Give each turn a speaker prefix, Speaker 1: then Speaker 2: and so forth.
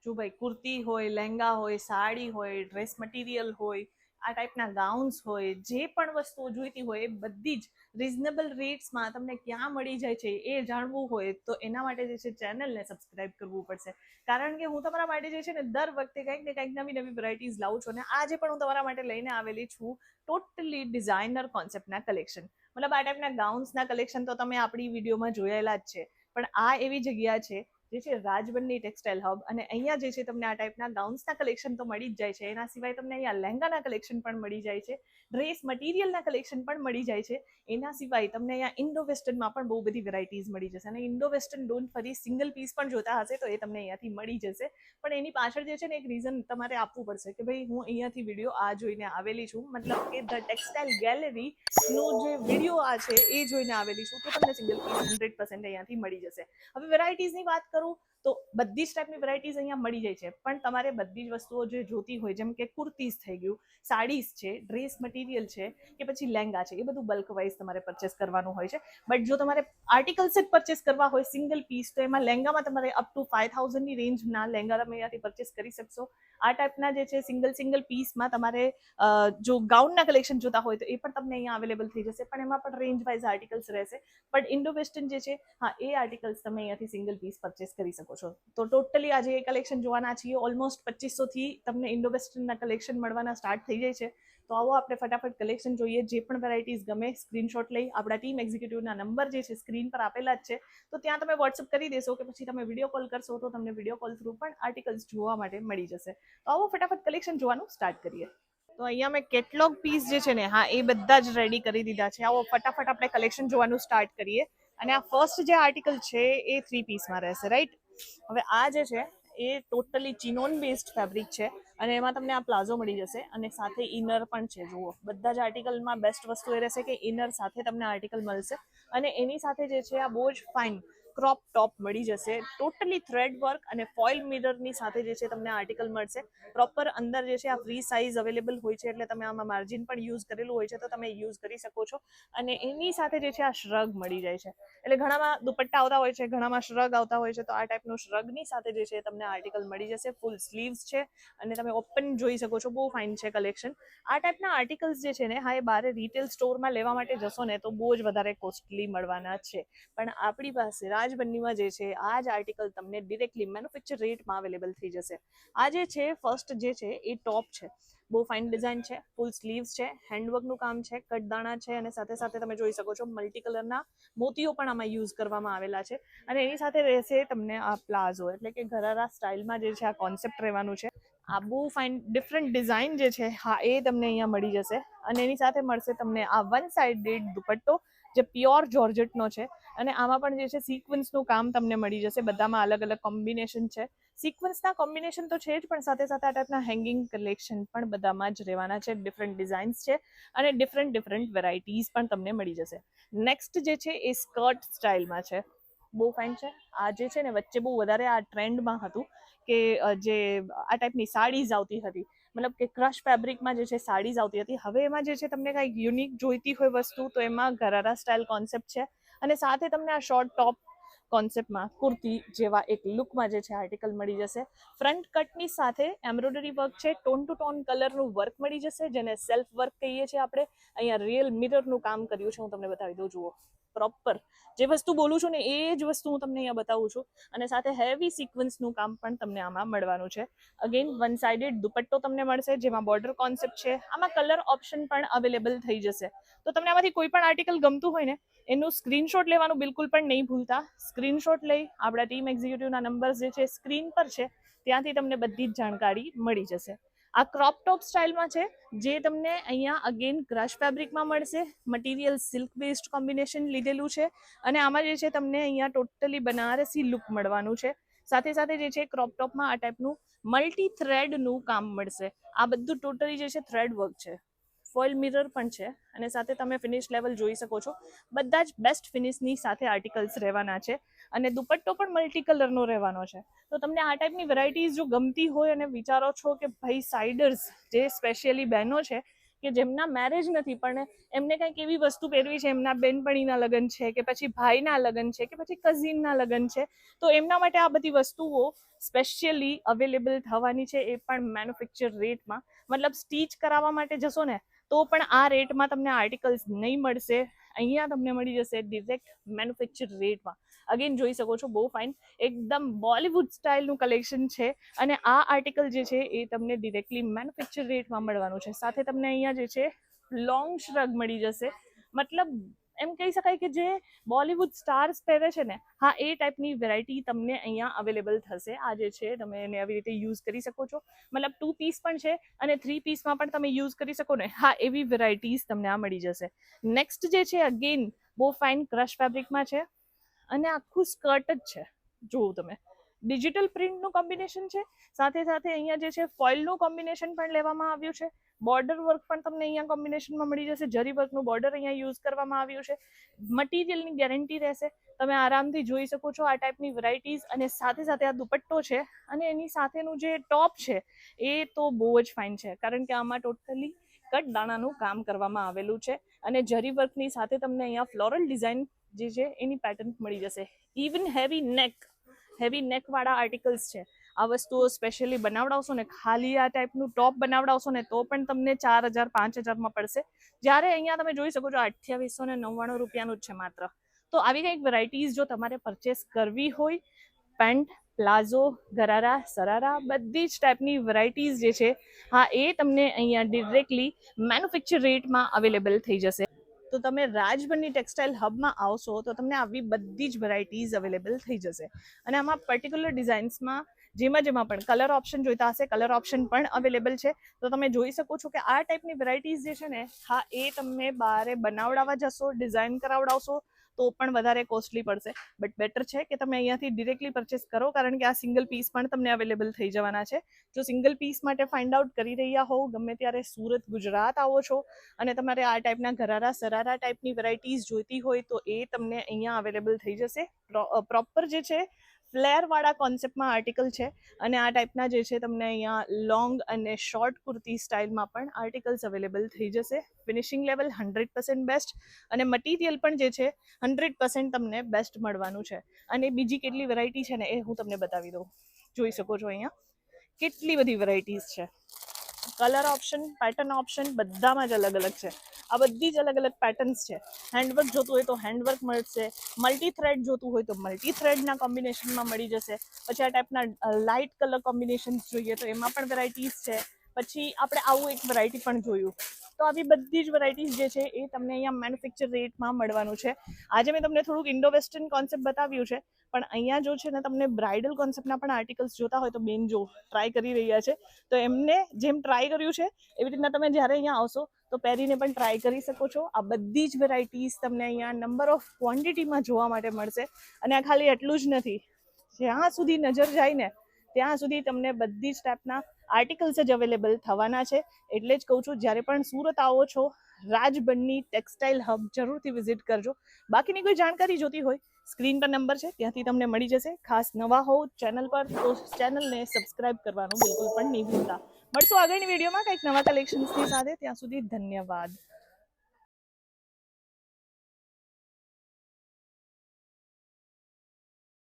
Speaker 1: જો ભાઈ કુર્તી હોય, લહેંગા હોય, સાડી હોય, ડ્રેસ મટીરિયલ હોય, આ ટાઈપના ગાઉન્સ હોય, જે પણ વસ્તુઓ જોઈતી હોય એ બધી જ રિઝનેબલ રેટ્સમાં તમને ક્યાં મળી જાય છે એ જાણવું હોય તો એના માટે જે છે ચેનલને સબસ્ક્રાઇબ કરવું પડશે. કારણ કે હું તમારા માટે જે છે ને દર વખતે કંઈક ને કંઈક નવી નવી વેરાયટીઝ લાવું છું. અને આજે પણ હું તમારા માટે લઈને આવેલી છું ટોટલી ડિઝાઇનર કોન્સેપ્ટના કલેક્શન. મતલબ આ ટાઈપના ગાઉન્સના કલેક્શન તો તમે આપણી વિડીયોમાં જોયેલા જ છે, પણ આ એવી જગ્યા છે જે છે રાજબનની ટેક્સટાઇલ હબ. અને અહીંયા જે છે તમને આ ટાઈપના ગાઉન્સના કલેક્શન તો મળી જ જાય છે. એના સિવાય તમને અહીંયા લહેંગાના કલેક્શન પણ મળી જાય છે, ડ્રેસ મટીરિયલના કલેક્શન પણ મળી જાય છે. એના સિવાય તમને અહીંયા ઇન્ડો વેસ્ટર્નમાં પણ બહુ બધી વેરાયટીઝ મળી જશે. અને ઇન્ડો વેસ્ટર્ન ડોન્ટ ફરી સિંગલ પીસ પણ જોતા હશે તો એ તમને અહીંયાથી મળી જશે. પણ એની પાછળ જે છે ને એક રીઝન તમારે આપવું પડશે કે ભાઈ હું અહીંયાથી વિડીયો આ જોઈને આવેલી છું, મતલબ કે ધ ટેક્સટાઇલ ગેલેરી નું જે વિડીયો આ છે એ જોઈને આવેલી છું, તો તમને સિંગલ પીસ 100% અહીંયાથી મળી જશે. હવે વેરાયટીઝની વાત કરું તો બધી જ ટાઈપની વેરાયટીઝ અહીંયા મળી જાય છે, પણ તમારે બધી જ વસ્તુઓ જે જોતી હોય જેમ કે કુર્તીઝ થઈ ગયું, સાડીઝ છે, ડ્રેસ મટીરિયલ છે કે પછી લહેંગા છે, એ બધું બલ્ક વાઇઝ તમારે પરચેસ કરવાનું હોય છે. બટ જો તમારે આર્ટિકલ્સ જ પરચેસ કરવા હોય સિંગલ પીસ, તો એમાં લહેંગામાં તમારે અપ ટુ 5000ની રેન્જના લહેંગા તમે અહીંયાથી પરચેસ કરી શકશો. આ ટાઈપના જે છે સિંગલ પીસમાં તમારે જો ગાઉનના કલેક્શન જોતા હોય તો એ પણ તમને અહીંયા અવેલેબલ થઈ જશે, પણ એમાં પણ રેન્જ વાઇઝ આર્ટિકલ્સ રહેશે. બટ ઇન્ડો વેસ્ટર્ન જે છે, હા, એ આર્ટિકલ્સ તમે અહીંયાથી સિંગલ પીસ પરચેસ કરી શકો છો. તો ટોટલી આજે એ કલેક્શન જોવાના છીએ. ઓલમોસ્ટ 2500થી તમને ઇન્ડો વેસ્ટર્નના કલેક્શન મળવાના સ્ટાર્ટ થઈ જાય છે. તો આવો આપણે ફટાફટ કલેક્શન જોઈએ. જે પણ વેરાયટીઝ ગમે સ્ક્રીનશોટ લઈ આપણા ટીમ એક્ઝિક્યુટિવના નંબર જે છે સ્ક્રીન પર આપેલા જ છે, તો ત્યાં તમે વોટ્સઅપ કરી દેશો કે પછી તમે વિડીયો કોલ કરશો તો તમને વિડીયો કોલ થ્રુ પણ આર્ટિકલ્સ જોવા માટે મળી જશે. તો આવો ફટાફટ કલેક્શન જોવાનું સ્ટાર્ટ કરીએ. તો અહીંયા મેં કેટલોગ પીસ જે છે ને, હા, એ બધા જ રેડી કરી દીધા છે. આવો ફટાફટ આપણે કલેક્શન જોવાનું સ્ટાર્ટ કરીએ. અને આ ફર્સ્ટ જે આર્ટિકલ છે એ 3 પીસમાં રહેશે, રાઈટ? હવે આ જે છે એ ટોટલી ચિનોન બેઝડ ફેબ્રિક છે અને એમાં તમને આ પ્લાઝો મળી જશે અને સાથે ઇનર પણ છે. જુઓ, બધા જ આર્ટિકલમાં બેસ્ટ વસ્તુ એ રહેશે કે ઇનર સાથે તમને આર્ટિકલ મળશે. અને એની સાથે જે છે આ બહુ જ ફાઇન ક્રોપ ટોપ મળી જશે. ટોટલી થ્રેડ વર્ક અને ફોઇલ મિરરની સાથે જે છે તમને આર્ટિકલ મળશે. પ્રોપર અંદર જે છે આ ફ્રી સાઇઝ અવેલેબલ હોય છે, એટલે તમે આમાં માર્જિન પણ યુઝ કરેલું હોય છે તો તમે યુઝ કરી શકો છો. અને એની સાથે જે છે આ શ્રગ મળી જાય છે. એટલે ઘણામાં દુપટ્ટા આવતા હોય છે, ઘણામાં શ્રગ આવતા હોય છે, તો આ ટાઈપનું શ્રગની સાથે જે છે તમને આર્ટિકલ મળી જશે. ફૂલ સ્લીવ્સ છે અને તમે ઓપન જોઈ શકો છો. બહુ ફાઇન છે કલેક્શન. આ ટાઈપના આર્ટિકલ્સ જે છે ને, હા, એ બારે રિટેલ સ્ટોરમાં લેવા માટે જશો ને તો બહુ જ વધારે કોસ્ટલી મળવાના છે. પણ આપણી પાસે રાજબન્નીમાં જે છે આ જ આર્ટિકલ તમને ડિરેક્ટલી મેન્યુફેક્ચર રેટમાં અવેલેબલ થઈ જશે. આ જે છે ફર્સ્ટ જે છે એ ટોપ છે. બહુ ફાઇન ડિઝાઇન છે, ફૂલ સ્લીવ્સ છે, હેન્ડવર્કનું કામ છે, કટદાણા છે અને સાથે સાથે તમે જોઈ શકો છો મલ્ટી કલરના મોતીઓ પણ આમાં યુઝ કરવામાં આવેલા છે. અને એની સાથે રહેશે તમને આ પ્લાઝો, એટલે કે ઘરારા સ્ટાઇલમાં જે છે આ કોન્સેપ્ટ રહેવાનું છે. આ બહુ ફાઇન ડિફરન્ટ ડિઝાઇન જે છે, હા, એ તમને અહીંયા મળી જશે. અને એની સાથે મળશે તમને આ વન સાઇડેડ દુપટ્ટો જે પ્યોર જોર્જેટનો છે. અને આમાં પણ જે છે સિક્વન્સનું કામ તમને મળી જશે. બધામાં અલગ અલગ કોમ્બિનેશન છે. સિક્વન્સના કોમ્બિનેશન તો છે જ, પણ સાથે સાથે આ ટાઈપના હેંગિંગ કલેક્શન પણ બધામાં જ રહેવાના છે. ડિફરન્ટ ડિઝાઇન્સ છે અને ડિફરન્ટ વેરાયટીઝ પણ તમને મળી જશે. નેક્સ્ટ જે છે એ સ્કર્ટ સ્ટાઇલમાં છે. બહુ ફાઇન છે. આ જે છે ને વચ્ચે બહુ વધારે આ ટ્રેન્ડમાં હતું કે જે આ ટાઈપની સાડીઝ આવતી હતી, મતલબ કે ક્રશ ફેબ્રિકમાં જે છે સાડીઝ આવતી હતી. હવે એમાં જે છે તમને કાંઈક યુનિક જોઈતી હોય વસ્તુ તો એમાં ગરારા સ્ટાઇલ કોન્સેપ્ટ છે. અને સાથે તમને આ શોર્ટ ટોપ કોન્સેપ્ટમાં કુર્તી જેવા એક લુકમાં જે છે આર્ટિકલ મળી જશે. ફ્રન્ટ કટની સાથે એમ્બ્રોઇડરી વર્ક છે, ટોન ટુ ટોન કલરનું વર્ક મળી જશે, જેને સેલ્ફ વર્ક કહીએ છીએ આપણે. અહીંયા રિયલ મિરરનું કામ કર્યું છે. હું તમને બતાવી દઉં. જુઓ, પ્રોપર જે વસ્તુ બોલું છું ને એ જ વસ્તુ હું તમને અહીંયા બતાવું છું. અને સાથે હેવી સિક્વન્સનું કામ પણ તમને આમાં મળવાનું છે. અગેન વન સાઇડેડ દુપટ્ટો તમને મળશે જેમાં બોર્ડર કોન્સેપ્ટ છે. આમાં કલર ઓપ્શન પણ અવેલેબલ થઈ જશે. તો તમને આમાંથી કોઈ પણ આર્ટિકલ ગમતું હોય ને એનું સ્ક્રીનશોટ લેવાનું બિલકુલ પણ નહીં ભૂલતા. સ્ક્રીનશોટ લઈ આપણા ટીમ એક્ઝિક્યુટિવના નંબર જે છે સ્ક્રીન પર છે ત્યાંથી તમને બધી જ જાણકારી મળી જશે. આ ક્રોપ ટોપ સ્ટાઇલમાં છે, જે તમને અહીંયા અગેન ક્રશ ફેબ્રિકમાં મળશે. મટીરિયલ સિલ્ક બેઝડ કોમ્બિનેશન લીધેલું છે અને આમાં જે છે તમને અહીંયા ટોટલી બનારસી લુક મળવાનું છે. સાથે સાથે જે છે ક્રોપ ટોપમાં આ ટાઈપનું મલ્ટી થ્રેડનું કામ મળશે. આ બધું ટોટલી જે છે થ્રેડ વર્ક છે. ફોઇલ મિરર પણ છે અને સાથે તમે ફિનિશ લેવલ જોઈ શકો છો. બધા જ બેસ્ટ ફિનિશની સાથે આર્ટિકલ્સ રહેવાના છે અને દુપટ્ટો પણ મલ્ટી કલરનો રહેવાનો છે. તો તમને આ ટાઈપની વેરાયટીઝ જો ગમતી હોય અને વિચારો છો કે ભાઈ સાઇડર્સ જે સ્પેશિયલી બહેનો છે કે જેમના મેરેજ નથી પણ એમને કંઈક એવી વસ્તુ પહેરવી છે, એમના બેનપણીના લગ્ન છે કે પછી ભાઈના લગ્ન છે કે પછી કઝિનના લગ્ન છે, તો એમના માટે આ બધી વસ્તુઓ સ્પેશિયલી અવેલેબલ થવાની છે, એ પણ મેન્યુફેક્ચર રેટમાં. મતલબ સ્ટીચ કરાવવા માટે જશો ને તો પણ આ રેટમાં તમને આર્ટિકલ્સ નહીં મળશે, અહીંયા તમને મળી જશે ડિરેક્ટ મેન્યુફેક્ચર રેટમાં. અગેન જોઈ શકો છો, બહુ ફાઇન એકદમ બોલિવૂડ સ્ટાઇલનું કલેક્શન છે, અને આ આર્ટિકલ જે છે એ તમને ડિરેક્ટલી મેન્યુફેક્ચર રેટમાં મળવાનું છે. સાથે તમને અહીંયા જે છે લોંગ શ્રગ મળી જશે, મતલબ એમ કહી શકાય કે જે બોલિવૂડ સ્ટાર્સ પહેરે છે ને, હા એ ટાઈપની વેરાયટી તમને અહીંયા અવેલેબલ થશે. આ જે છે તમે એને આવી રીતે યુઝ કરી શકો છો, મતલબ 2 પીસ પણ છે અને 3 પીસમાં પણ તમે યુઝ કરી શકો ને, હા એવી વેરાયટીઝ તમને આ મળી જશે. નેક્સ્ટ જે છે અગેન બહુ ફાઇન ક્રશ ફેબ્રિકમાં છે, અને આખું સ્કર્ટ જ છે. જોવું તમે ડિજિટલ પ્રિન્ટનું કોમ્બિનેશન છે, સાથે સાથે અહીંયા જે છે ફોઇલનું કોમ્બિનેશન પણ લેવામાં આવ્યું છે. બોર્ડર વર્ક પણ તમને અહીંયા કોમ્બિનેશનમાં મળી જશે, જરી વર્કનું બોર્ડર અહીંયા યુઝ કરવામાં આવ્યું છે. મટીરિયલની ગેરંટી રહેશે, તમે આરામથી જોઈ શકો છો આ ટાઈપની વેરાયટીઝ. અને સાથે સાથે આ દુપટ્ટો છે અને એની સાથેનું જે ટોપ છે એ તો બહુ જ ફાઇન છે, કારણ કે આમાં ટોટલી કટ દાણાનું કામ કરવામાં આવેલું છે, અને જરી વર્કની સાથે તમને અહીંયા ફ્લોરલ ડિઝાઇન જે છે એની પેટર્ન મળી જશે. ઇવન હેવી નેક વાળા આર્ટિકલ્સ છે. આ વસ્તુઓ સ્પેશિયલી બનાવડાવશો ને, ખાલી આ ટાઈપનું ટોપ બનાવડાવશો ને તો પણ તમને 4000-5000માં પડશે, જ્યારે અહીંયા તમે જોઈ શકો છો 2899 રૂપિયાનું જ છે માત્ર. તો આવી કંઈક વેરાયટીઝ જો તમારે પરચેસ કરવી હોય, પેન્ટ, પ્લાઝો, ગરારા, સરારા બધી જ ટાઈપની વેરાયટીઝ જે છે હા એ તમને અહીંયા ડિરેક્ટલી મેન્યુફેક્ચર રેટમાં અવેલેબલ થઈ જશે. તો તમે રાજબની ટેક્સટાઇલ હબમાં આવશો તો તમને આવી બધી જ વેરાયટીઝ અવેલેબલ થઈ જશે. અને આમાં પર્ટિક્યુલર ડિઝાઇન્સમાં જેમાં પણ કલર ઓપ્શન જોઈતા હશે, કલર ઓપ્શન પણ અવેલેબલ છે. તો તમે જોઈ શકો છો કે આ ટાઈપની વેરાયટીઝ જે છે ને, હા એ તમે બારે બનાવડાવવા જશો, ડિઝાઇન કરાવડાવશો તો પણ વધારે કોસ્ટલી પડશે. બટ બેટર છે કે તમે અહીંયાથી ડિરેક્ટલી પરચેસ કરો, કારણ કે આ સિંગલ પીસ પણ તમને અવેલેબલ થઈ જવાના છે. જો સિંગલ પીસ માટે ફાઇન્ડ આઉટ કરી રહ્યા હોવ, ગમે ત્યારે સુરત, ગુજરાત આવો છો અને તમારે આ ટાઈપના ગરારા, સરારા ટાઈપની વેરાયટીઝ જોઈતી હોય તો એ તમને અહીંયા અવેલેબલ થઈ જશે. પ્રોપર જે છે ફ્લેર વાળા કોન્સેપ્ટમાં આર્ટિકલ છે, અને આ ટાઈપના જે છે તમને અહીંયા લોંગ અને શોર્ટ કુર્તી સ્ટાઇલમાં પણ આર્ટિકલ્સ અવેલેબલ થઈ જશે. ફિનિશિંગ લેવલ 100% બેસ્ટ, અને મટીરિયલ પણ જે છે 100% તમને બેસ્ટ મળવાનું છે. અને બીજી કેટલી વેરાયટી છે ને એ હું તમને બતાવી દઉં. જોઈ શકો છો અહીંયા કેટલી બધી વેરાયટીઝ છે. કલર ઓપ્શન, પેટર્ન ઓપ્શન બધામાં જ અલગ અલગ છે. આ બધી જ અલગ અલગ પેટર્ન્સ છે. હેન્ડવર્ક જોતું હોય તો હેન્ડવર્ક મળશે, મલ્ટી થ્રેડ જોતું હોય તો મલ્ટી થ્રેડના કોમ્બિનેશનમાં મળી જશે. પછી આ ટાઈપના લાઇટ કલર કોમ્બિનેશન્સ જોઈએ તો એમાં પણ વેરાયટીઝ છે. પછી આપણે આવું એક વેરાયટી પણ જોયું. તો આવી બધી જ વેરાયટીઝ જે છે એ તમને અહીંયા મેન્યુફેક્ચર રેટમાં મળવાનું છે. આજે મેં તમને થોડુંક ઇન્ડો વેસ્ટર્ન કોન્સેપ્ટ બતાવ્યું છે, પણ અહીંયા જો છે ને તમને બ્રાઇડલ કોન્સેપ્ટના પણ આર્ટિકલ્સ જોતા હોય તો બેન જો ટ્રાય કરી રહ્યા છે, તો એમને જેમ ટ્રાય કર્યું છે એવી રીતના તમે જ્યારે અહીંયા આવશો તો પહેરીને પણ ટ્રાય કરી શકો છો. આ બધી જ વેરાયટીઝ તમને અહીંયા નંબર ઓફ ક્વોન્ટિટીમાં જોવા માટે મળશે. અને આ ખાલી એટલું જ નથી, જ્યાં સુધી નજર જાય ને ત્યાં સુધી તમને બધી જ ટાઈપના આર્ટિકલ્સ જ અવેલેબલ થવાના છે. એટલે જ કહું છું, જ્યારે પણ સુરત આવો છો રાજબની ટેક્સટાઇલ હબ જરૂરથી વિઝિટ કરજો. બાકીની કોઈ જાણકારી જોતી હોય સ્ક્રીન પર નંબર છે, ત્યાંથી તમને મળી જશે. ખાસ નવા હો ચેનલ પર તો ચેનલને સબસ્ક્રાઇબ કરવાનું બિલકુલ પણ નહીં ભૂલતા. મળશું આગળની વિડીયોમાં કંઈક નવા કલેક્શન્સની સાથે. ત્યાં સુધી ધન્યવાદ.